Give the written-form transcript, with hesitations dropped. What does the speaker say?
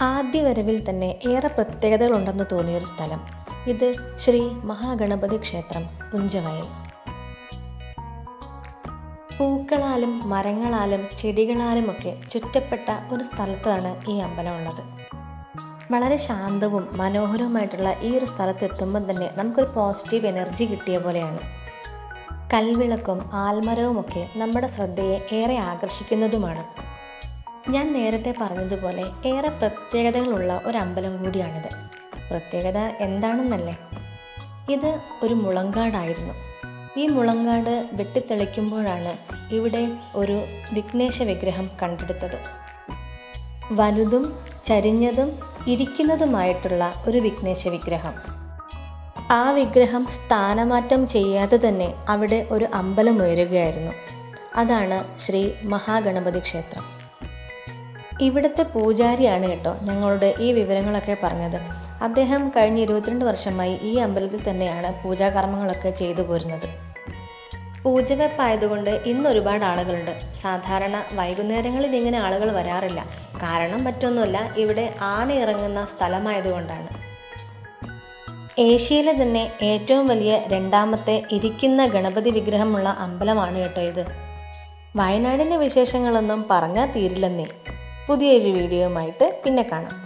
ആദ്യ വരവിൽ തന്നെ ഏറെ പ്രത്യേകതകളുണ്ടെന്ന് തോന്നിയൊരു സ്ഥലം ഇത് ശ്രീ മഹാഗണപതി ക്ഷേത്രം പുഞ്ചവയൽ. പൂക്കളാലും മരങ്ങളാലും ചെടികളാലുമൊക്കെ ചുറ്റപ്പെട്ട ഒരു സ്ഥലത്താണ് ഈ അമ്പലമുള്ളത്. വളരെ ശാന്തവും മനോഹരവുമായിട്ടുള്ള ഈ ഒരു സ്ഥലത്തെത്തുമ്പം തന്നെ നമുക്കൊരു പോസിറ്റീവ് എനർജി കിട്ടിയ പോലെയാണ്. കൽവിളക്കും ആൽമരവുമൊക്കെ നമ്മുടെ ശ്രദ്ധയെ ഏറെ ആകർഷിക്കുന്നതുമാണ്. ഞാൻ നേരത്തെ പറഞ്ഞതുപോലെ ഏറെ പ്രത്യേകതകളുള്ള ഒരു അമ്പലം കൂടിയാണിത്. പ്രത്യേകത എന്താണെന്നല്ലേ, ഇത് ഒരു മുളങ്കാടായിരുന്നു. ഈ മുളങ്കാട് വെട്ടിത്തെളിക്കുമ്പോഴാണ് ഇവിടെ ഒരു വിഘ്നേശ വിഗ്രഹം കണ്ടെടുത്തത്. വലുതും ചരിഞ്ഞതും ഇരിക്കുന്നതുമായിട്ടുള്ള ഒരു വിഘ്നേശ വിഗ്രഹം. ആ വിഗ്രഹം സ്ഥാനമാറ്റം ചെയ്യാതെ തന്നെ അവിടെ ഒരു അമ്പലം ഉയരുകയായിരുന്നു. അതാണ് ശ്രീ മഹാഗണപതി ക്ഷേത്രം. ഇവിടുത്തെ പൂജാരിയാണ് കേട്ടോ ഞങ്ങളുടെ ഈ വിവരങ്ങളൊക്കെ പറഞ്ഞത്. അദ്ദേഹം കഴിഞ്ഞ 22 വർഷമായി ഈ അമ്പലത്തിൽ തന്നെയാണ് പൂജാകർമ്മങ്ങളൊക്കെ ചെയ്തു പോരുന്നത്. പൂജവെപ്പായതുകൊണ്ട് ഇന്ന് ഒരുപാട് ആളുകളുണ്ട്. സാധാരണ വൈകുന്നേരങ്ങളിൽ ഇങ്ങനെ ആളുകൾ വരാറില്ല. കാരണം മറ്റൊന്നുമല്ല, ഇവിടെ ആന ഇറങ്ങുന്ന സ്ഥലമായതുകൊണ്ടാണ്. ഏഷ്യയിലെ തന്നെ ഏറ്റവും വലിയ 2ാമത്തെ ഇരിക്കുന്ന ഗണപതി വിഗ്രഹമുള്ള അമ്പലമാണ് കേട്ടോ ഇത്. വയനാടിൻ്റെ വിശേഷങ്ങളൊന്നും പറഞ്ഞാൽ തീരില്ലെന്നേ. പുതിയൊരു വീഡിയോയുമായിട്ട് പിന്നെ കാണാം.